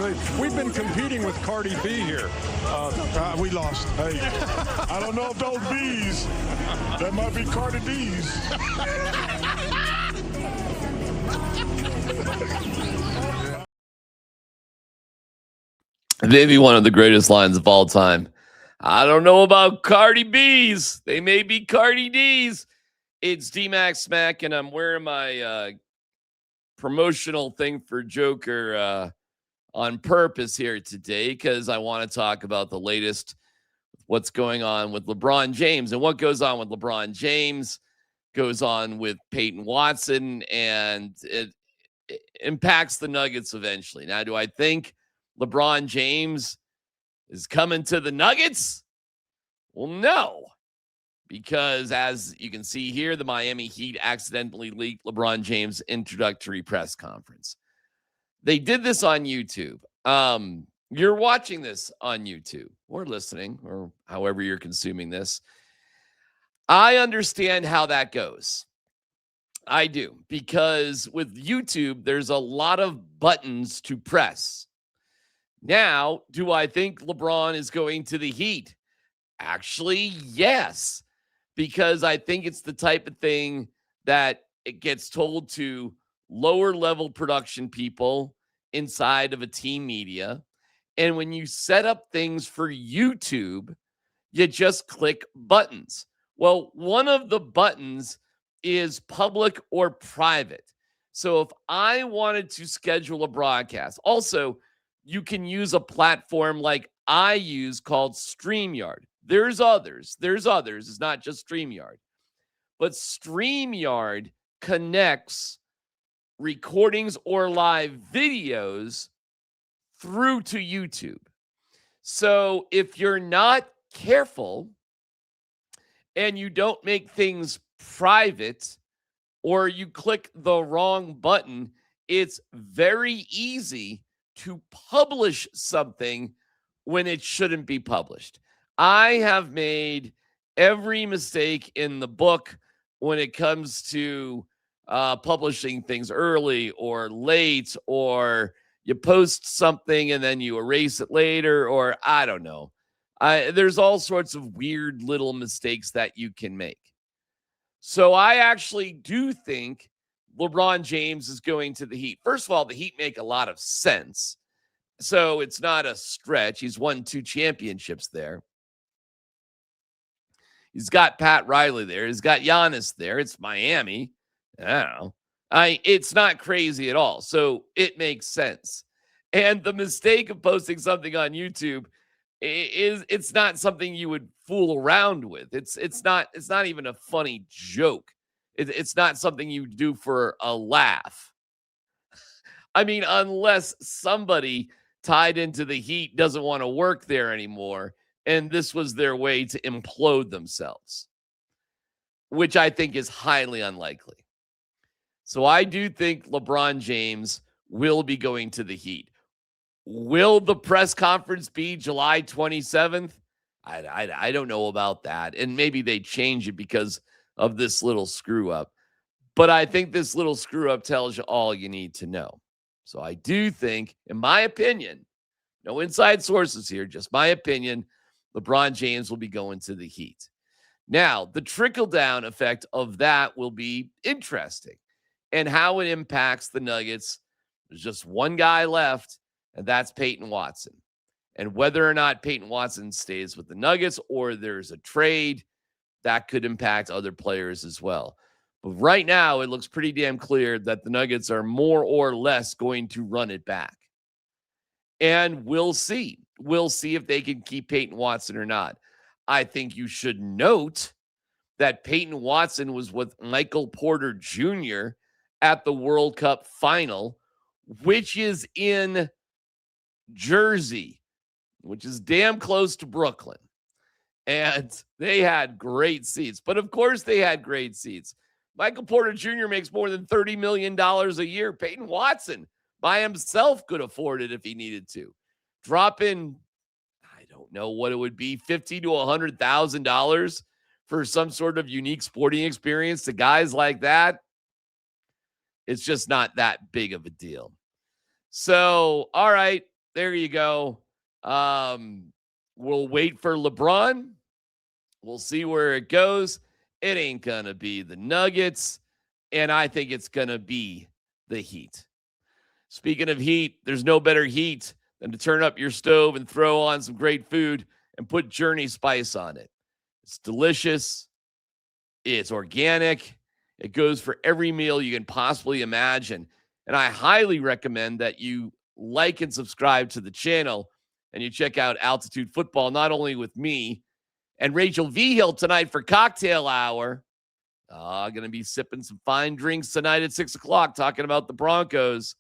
We've been competing with Cardi B here. We lost. Hey, I don't know if those B's, that might be Cardi D's. Maybe one of the greatest lines of all time. I don't know about Cardi B's. They may be Cardi D's. It's DMac Smack, and I'm wearing my promotional thing for Joker on purpose here today because I want to talk about the latest, what's going on with LeBron James. And what goes on with LeBron James goes on with Peyton Watson, and it impacts the Nuggets eventually. Now, do I think LeBron James is coming to the Nuggets? Well, no, because as you can see here, the Miami Heat accidentally leaked LeBron James' introductory press conference. They did this on YouTube. You're watching this on YouTube or listening or however you're consuming this. I understand how that goes. I do, because with YouTube, there's a lot of buttons to press. Now, do I think LeBron is going to the Heat? Actually, yes, because I think it's the type of thing that it gets told to lower level production people inside of a team media. And when you set up things for YouTube, you just click buttons. Well, one of the buttons is public or private. So if I wanted to schedule a broadcast, also, you can use a platform like I use called StreamYard. There's others. It's not just StreamYard. But StreamYard connects recordings or live videos through to YouTube. So if you're not careful and you don't make things private or you click the wrong button, it's very easy to publish something when it shouldn't be published. I have made every mistake in the book when it comes to publishing things early or late, or you post something and then you erase it later, or I don't know. There's all sorts of weird little mistakes that you can make. So I actually do think LeBron James is going to the Heat. First of all, the Heat make a lot of sense. So it's not a stretch. He's won 2 championships there. He's got Pat Riley there. He's got Giannis there. It's Miami. I don't know. It's not crazy at all. So it makes sense. And the mistake of posting something on YouTube it's not something you would fool around with. It's not even a funny joke. It's not something you do for a laugh. I mean, unless somebody tied into the Heat doesn't want to work there anymore, and this was their way to implode themselves, which I think is highly unlikely. So I do think LeBron James will be going to the Heat. Will the press conference be July 27th? I don't know about that. And maybe they change it because of this little screw up. But I think this little screw up tells you all you need to know. So I do think, in my opinion, no inside sources here, just my opinion, LeBron James will be going to the Heat. Now, the trickle-down effect of that will be interesting, and how it impacts the Nuggets. There's just one guy left, and that's Peyton Watson. And whether or not Peyton Watson stays with the Nuggets or there's a trade, that could impact other players as well. But right now, it looks pretty damn clear that the Nuggets are more or less going to run it back. And we'll see. We'll see if they can keep Peyton Watson or not. I think you should note that Peyton Watson was with Michael Porter Jr. at the World Cup final, which is in Jersey, which is damn close to Brooklyn. And they had great seats. But of course they had great seats. Michael Porter Jr. makes more than $30 million a year. Peyton Watson by himself could afford it if he needed to. Drop in, I don't know what it would be, $50,000 to $100,000 for some sort of unique sporting experience to guys like that. It's just not that big of a deal. So, all right, there you go. We'll wait for LeBron. We'll see where it goes. It ain't going to be the Nuggets, and I think it's going to be the Heat. Speaking of heat, there's no better heat than to turn up your stove and throw on some great food and put Journey spice on it. It's delicious. It's organic. It goes for every meal you can possibly imagine. And I highly recommend that you like and subscribe to the channel and you check out Altitude Football, not only with me and Rachel Vigil tonight for cocktail hour. Going to be sipping some fine drinks tonight at 6 o'clock, talking about the Broncos,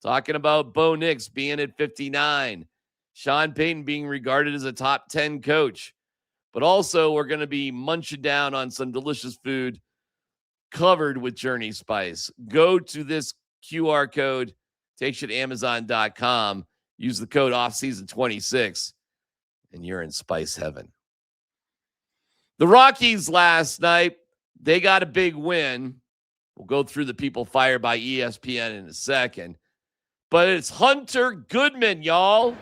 talking about Bo Nix being at 59, Sean Payton being regarded as a top 10 coach. But also, we're going to be munching down on some delicious food covered with Journey Spice. Go to this QR code, takes you to Amazon.com. Use the code offseason26, and you're in spice heaven. The Rockies last night, they got a big win. We'll go through the people fired by ESPN in a second. But it's Hunter Goodman, y'all.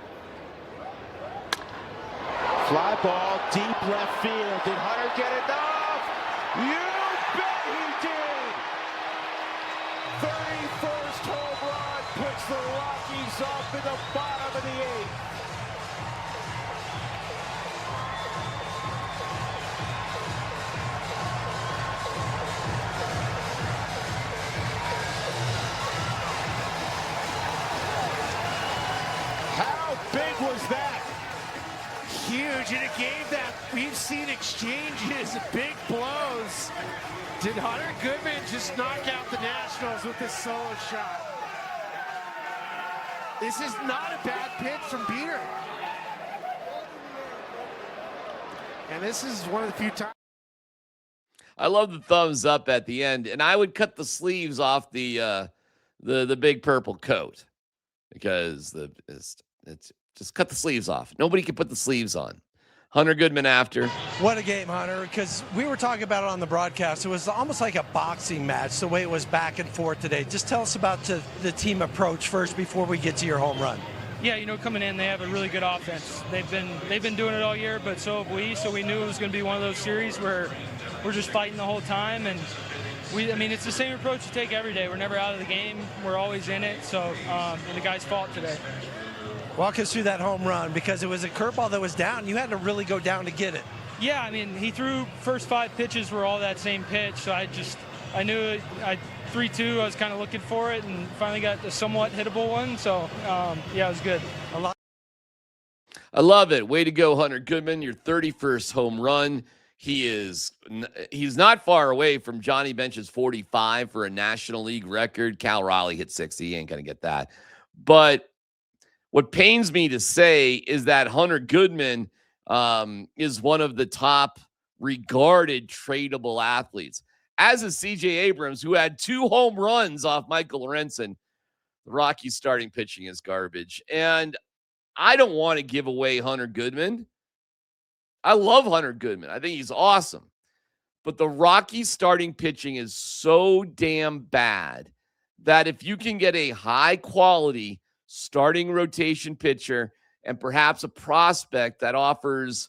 Fly ball, deep left field. Did Hunter get enough? You bet he did! 31st home run puts the Rockies up in the bottom of the eighth. How big was that? Huge in a game that we've seen exchanges, big blows. Did Hunter Goodman just knock out the Nationals with this solo shot? This is not a bad pitch from Beater. And this is one of the few times. I love the thumbs up at the end, and I would cut the sleeves off the big purple coat because it's just cut the sleeves off. Nobody can put the sleeves on. Hunter Goodman after. What a game, Hunter, because we were talking about it on the broadcast. It was almost like a boxing match, the way it was back and forth today. Just tell us about the team approach first before we get to your home run. Yeah, coming in, they have a really good offense. They've been doing it all year, but so have we. So we knew it was going to be one of those series where we're just fighting the whole time. And it's the same approach you take every day. We're never out of the game. We're always in it. So, and the guys fought today. Walk us through that home run, because it was a curveball that was down. You had to really go down to get it. Yeah, he threw first 5 pitches were all that same pitch. So I knew 3-2. I was kind of looking for it and finally got a somewhat hittable one. So, yeah, it was good. I love it. Way to go, Hunter Goodman. Your 31st home run. He's not far away from Johnny Bench's 45 for a National League record. Cal Raleigh hit 60. He ain't going to get that. But what pains me to say is that Hunter Goodman is one of the top regarded tradable athletes, as is CJ Abrams, who had 2 home runs off Michael Lorenzen. The Rockies starting pitching is garbage. And I don't want to give away Hunter Goodman. I love Hunter Goodman. I think he's awesome. But the Rockies starting pitching is so damn bad that if you can get a high quality starting rotation pitcher and perhaps a prospect that offers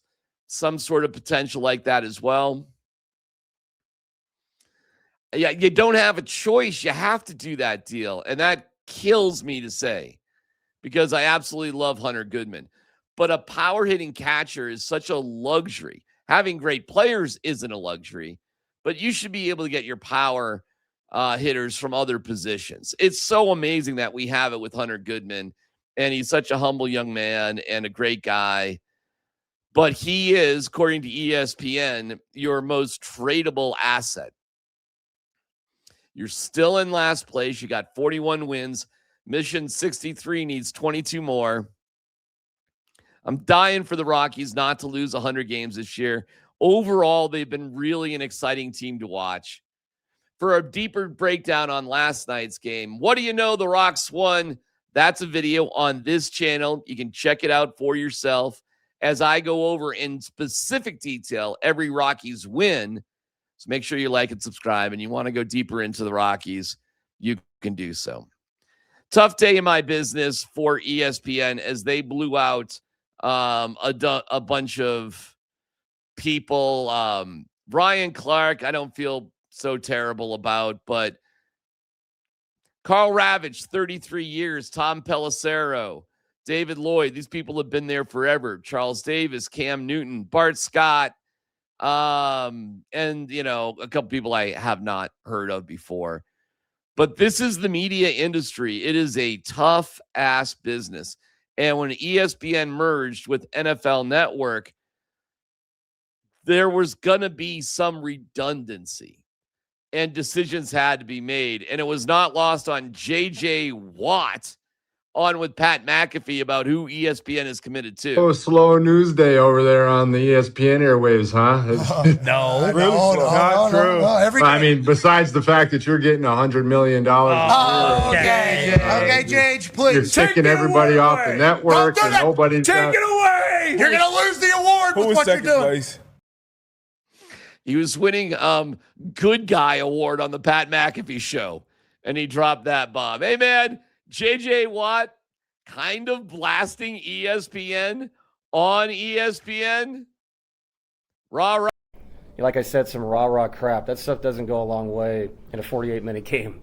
some sort of potential like that as well, yeah, you don't have a choice. You have to do that deal. And that kills me to say, because I absolutely love Hunter Goodman. But a power hitting catcher is such a luxury. Having great players isn't a luxury, but you should be able to get your power hitters from other positions. It's so amazing that we have it with Hunter Goodman, and he's such a humble young man and a great guy. But he is, according to ESPN, your most tradable asset. You're still in last place. You got 41 wins. Mission 63 needs 22 more. I'm dying for the Rockies not to lose 100 games this year. Overall, they've been really an exciting team to watch. For a deeper breakdown on last night's game, what do you know? The Rocks won. That's a video on this channel. You can check it out for yourself as I go over in specific detail every Rockies win. So make sure you like and subscribe, and you want to go deeper into the Rockies, you can do so. tough day in my business for ESPN as they blew out a bunch of people. Brian Clark, I don't feel so terrible about, but Carl Ravitch, 33 years, Tom Pelissero, David Lloyd, these people have been there forever. Charles Davis, Cam Newton, Bart Scott, and, a couple people I have not heard of before. But this is the media industry. It is a tough-ass business. And when ESPN merged with NFL Network, there was going to be some redundancy. And decisions had to be made. And it was not lost on JJ Watt on with Pat MacAfee about who ESPN is committed to. Oh, slow news day over there on the ESPN airwaves, huh? No, Really? not true. No, every I mean, besides the fact that you're getting $100 million, okay, JJ, please. you're kicking everybody off the network, Don't do and that. nobody's Take it away. You're going to lose the award Who with was what you're second doing. place? He was winning Good Guy Award on the Pat McAfee show, and he dropped that bomb. Hey, man, JJ Watt kind of blasting ESPN on ESPN. Rah. Like I said, some rah-rah crap. That stuff doesn't go a long way in a 48-minute game.